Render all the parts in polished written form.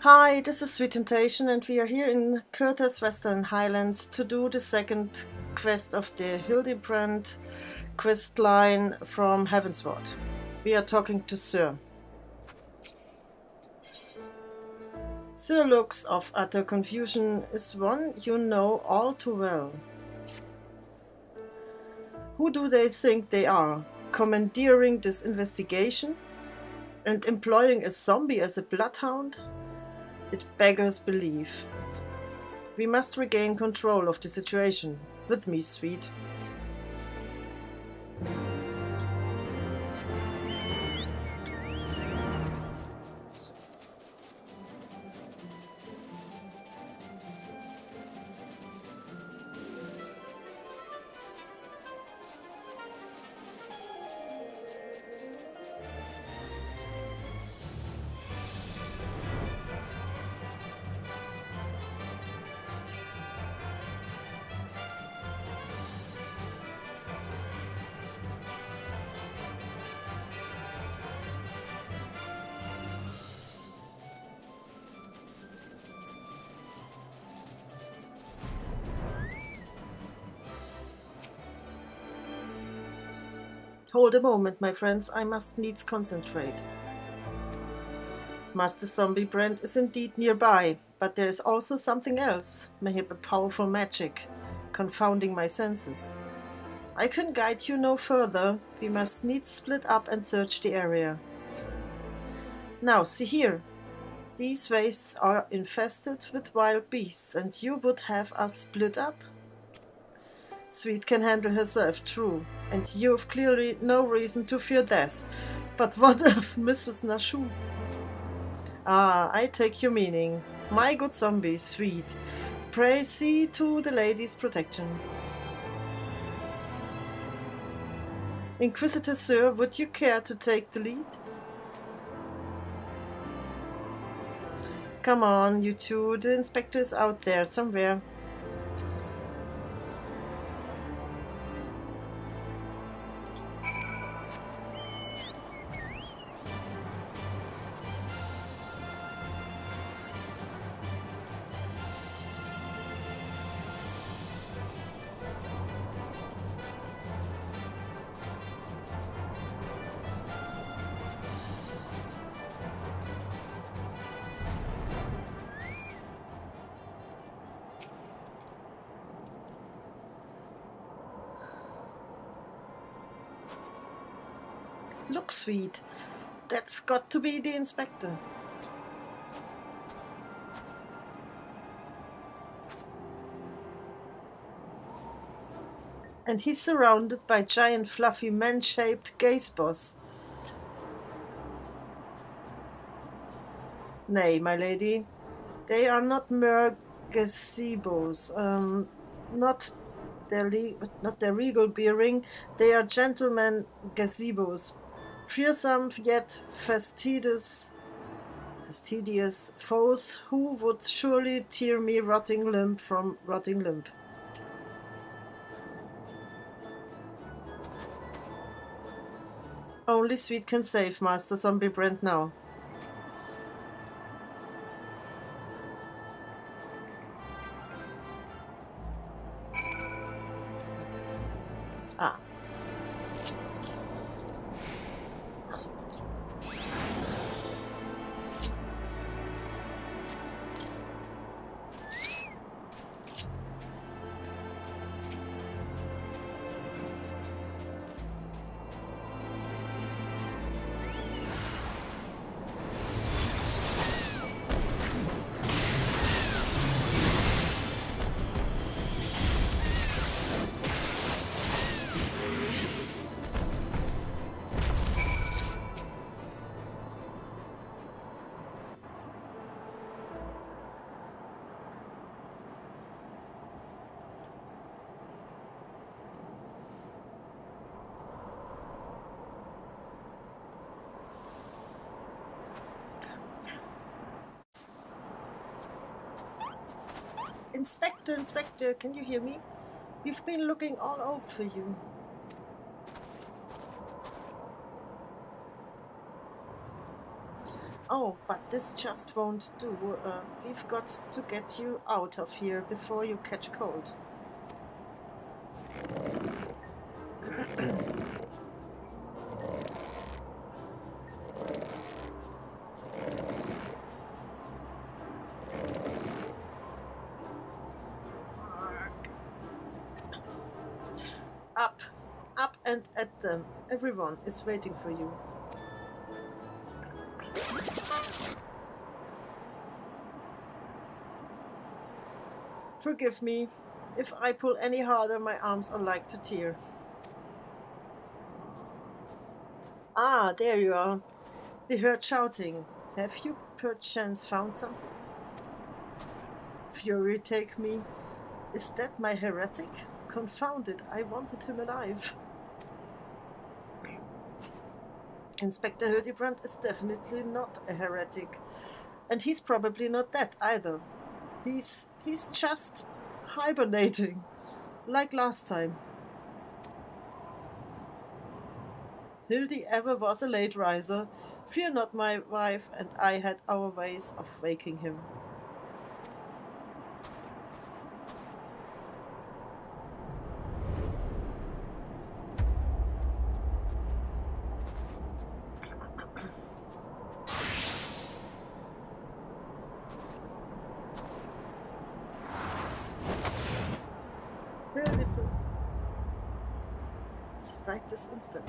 Hi, this is Sweet Temptation and we are here in Coerthas Western Highlands to do the second quest of the Hildibrand quest line from Heavensward. We are talking to Sir. Sir looks of utter confusion is one you know all too well. Who do they think they are, commandeering this investigation and employing a zombie as a bloodhound? It beggars belief. We must regain control of the situation. With me, sweet. Hold a moment, my friends, I must needs concentrate. Master Zombie Brand is indeed nearby, but there is also something else, mayhap a powerful magic, confounding my senses. I can guide you no further, we must needs split up and search the area. Now, see here. These wastes are infested with wild beasts, and you would have us split up? Sweet can handle herself, true, and you've clearly no reason to fear death. But what of Mrs. Nashu? Ah, I take your meaning. My good zombie, Sweet. Pray see to the lady's protection. Inquisitor Sir, would you care to take the lead? Come on, you two, the inspector is out there somewhere. Look, Sweet, that's got to be the inspector. And he's surrounded by giant fluffy man-shaped gaze boss. Nay, my lady, they are not mere gazebos, not their regal bearing, they are gentlemen gazebos. Fearsome yet fastidious foes who would surely tear me rotting limb from rotting limb. Only Sweet can save Master Zombie Brand now. Ah. Inspector, can you hear me? We've been looking all over for you. Oh, but this just won't do. We've got to get you out of here before you catch cold. Up and at them. Everyone is waiting for you. Forgive me. If I pull any harder, my arms are like to tear. Ah, there you are. We heard shouting. Have you perchance found something? Fury take me. Is that my heretic? Confound it, I wanted him alive. Inspector Hildibrand is definitely not a heretic. And he's probably not dead either. He's just hibernating, like last time. Hildy ever was a late riser. Fear not, my wife and I had our ways of waking him. Right this instant.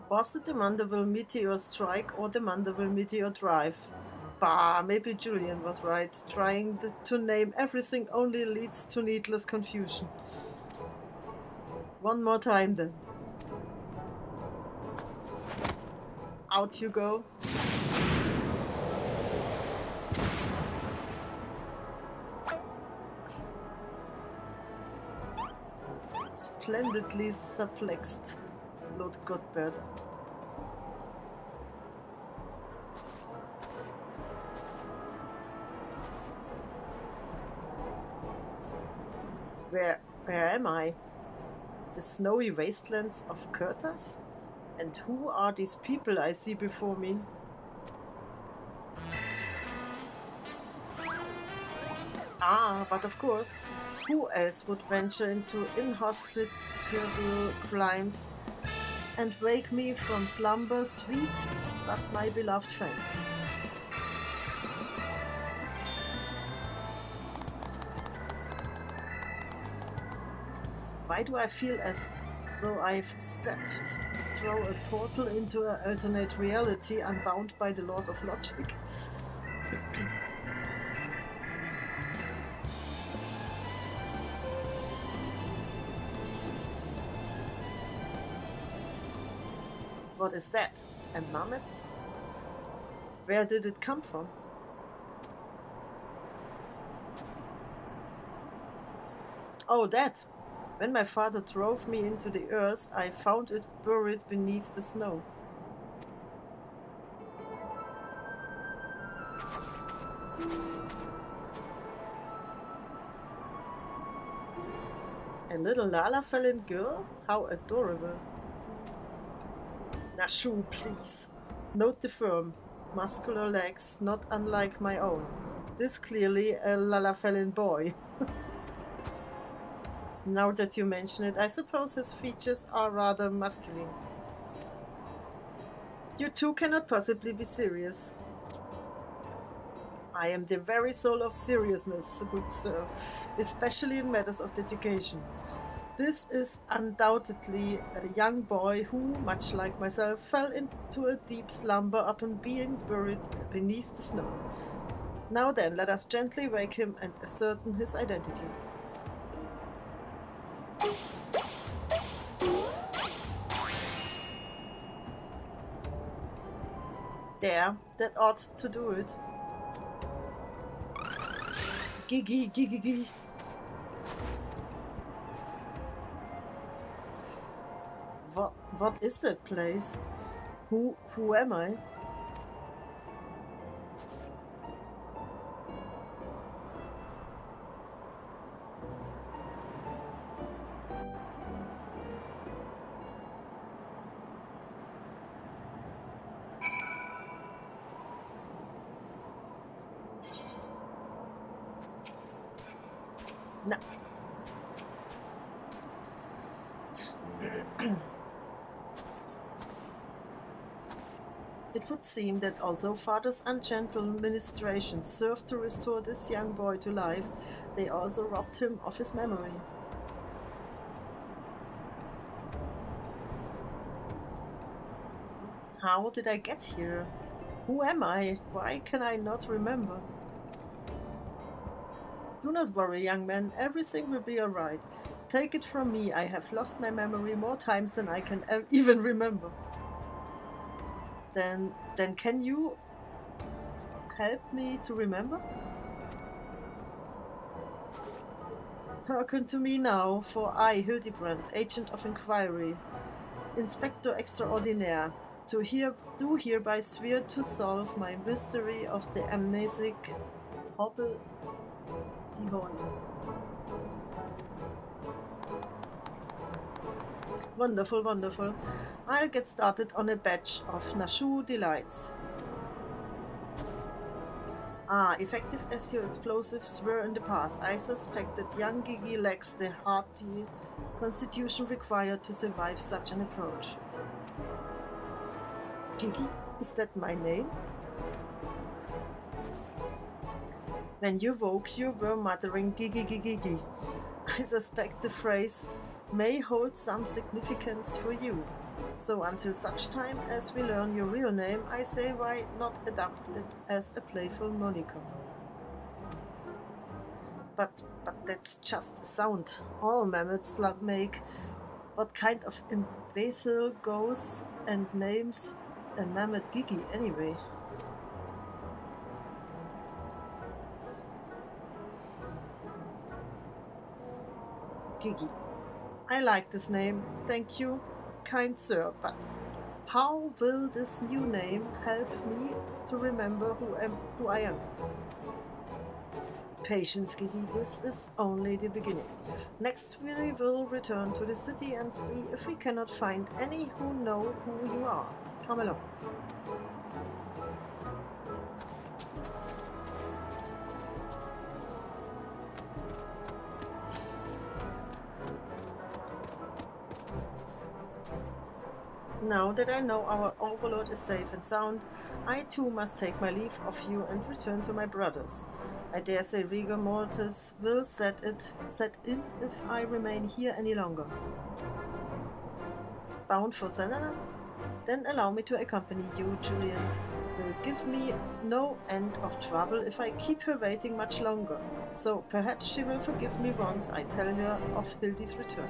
Was it the Mandeville Meteor Strike or the Mandeville Meteor Drive? Bah, maybe Julian was right. Trying to name everything only leads to needless confusion. One more time then. Out you go. Splendidly suplexed, Lord Godbert. Where am I? The snowy wastelands of Coerthas? And who are these people I see before me? Ah, but of course, who else would venture into inhospitable climes and wake me from slumber sweet but my beloved friends? Why do I feel as though I've stepped through a portal into an alternate reality unbound by the laws of logic? What is that? A mammoth? Where did it come from? Oh, that! When my father drove me into the earth, I found it buried beneath the snow. A little Lalafellin girl? How adorable. Nashu, please. Note the firm, muscular legs, not unlike my own. This clearly a Lalafellin boy. Now that you mention it, I suppose his features are rather masculine. You two cannot possibly be serious. I am the very soul of seriousness, good sir, especially in matters of dedication. This is undoubtedly a young boy who, much like myself, fell into a deep slumber upon being buried beneath the snow. Now then, let us gently wake him and ascertain his identity. There, that ought to do it. Gigi, gigi, gigi. What is that place? Who am I? No. It would seem that although Father's ungentle ministrations served to restore this young boy to life, they also robbed him of his memory. How did I get here? Who am I? Why can I not remember? Do not worry, young man. Everything will be alright. Take it from me, I have lost my memory more times than I can even remember. Then can you help me to remember? Hearken to me now, for I, Hildibrand, Agent of Inquiry, Inspector Extraordinaire, do hereby swear to solve my mystery of the amnesic Hobble die Horn. Wonderful, wonderful. I'll get started on a batch of Nashu delights. Ah, effective as your explosives were in the past, I suspect that young Gigi lacks the hearty constitution required to survive such an approach. Gigi? Is that my name? When you woke, you were muttering Gigi Gigi Gigi. I suspect the phrase may hold some significance for you. So until such time as we learn your real name, I say why not adopt it as a playful moniker. But that's just a sound all mammoths make. What kind of imbecile goes and names a mammoth Gigi anyway? Gigi. I like this name, thank you, kind sir, but how will this new name help me to remember who I am? Patience, Gigi, this is only the beginning. Next we will return to the city and see if we cannot find any who know who you are. Come along. Now that I know our overlord is safe and sound, I too must take my leave of you and return to my brothers. I dare say rigor mortis will set in if I remain here any longer. Bound for Senna? Then allow me to accompany you, Julian. Will give me no end of trouble if I keep her waiting much longer. So perhaps she will forgive me once I tell her of Hildy's return.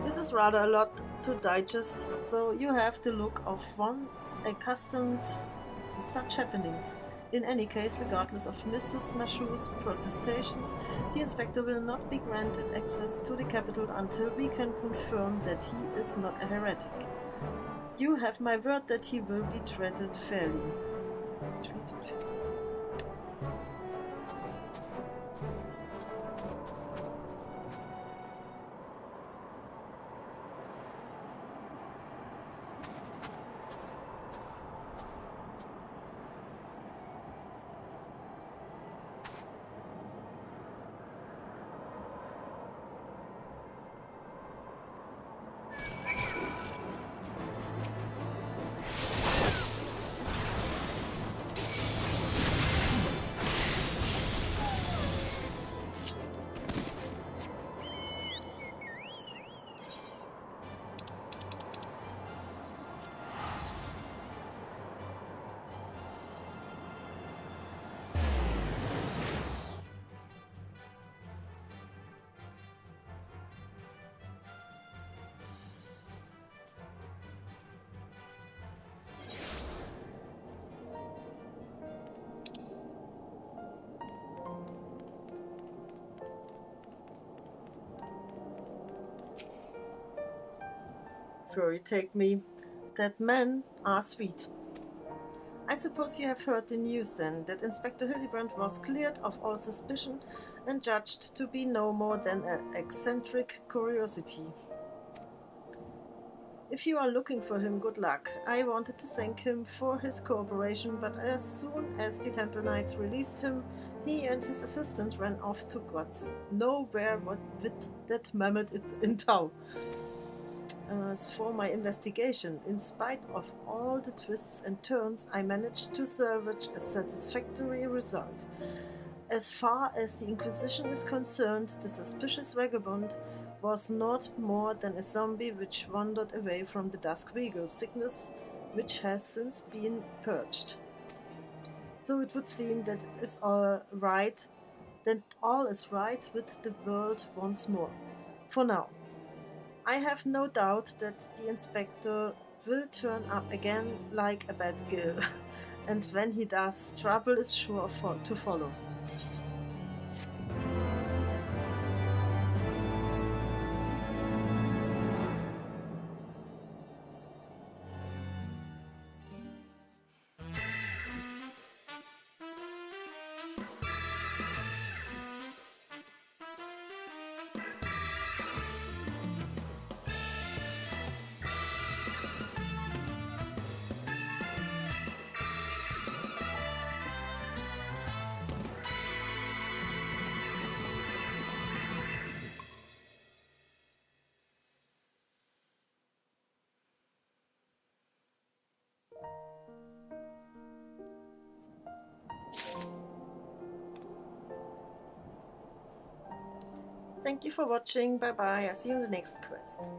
This is rather a lot to digest, though you have the look of one accustomed to such happenings. In any case, regardless of Mrs. Nashu's protestations, the inspector will not be granted access to the capital until we can confirm that he is not a heretic. You have my word that he will be treated fairly. furry take me, that men are sweet. I suppose you have heard the news then, that Inspector Hildibrand was cleared of all suspicion and judged to be no more than an eccentric curiosity. If you are looking for him, good luck. I wanted to thank him for his cooperation, but as soon as the Temple Knights released him, he and his assistant ran off to Gods nowhere with that mammoth in tow. As for my investigation, in spite of all the twists and turns, I managed to salvage a satisfactory result. As far as the Inquisition is concerned, the suspicious vagabond was not more than a zombie which wandered away from the Dusk Beagle sickness, which has since been purged. So it would seem that it is all right, that all is right with the world once more. For now. I have no doubt that the inspector will turn up again like a bad gill, and when he does, trouble is sure to follow. Thank you for watching, bye bye, I'll see you in the next quest.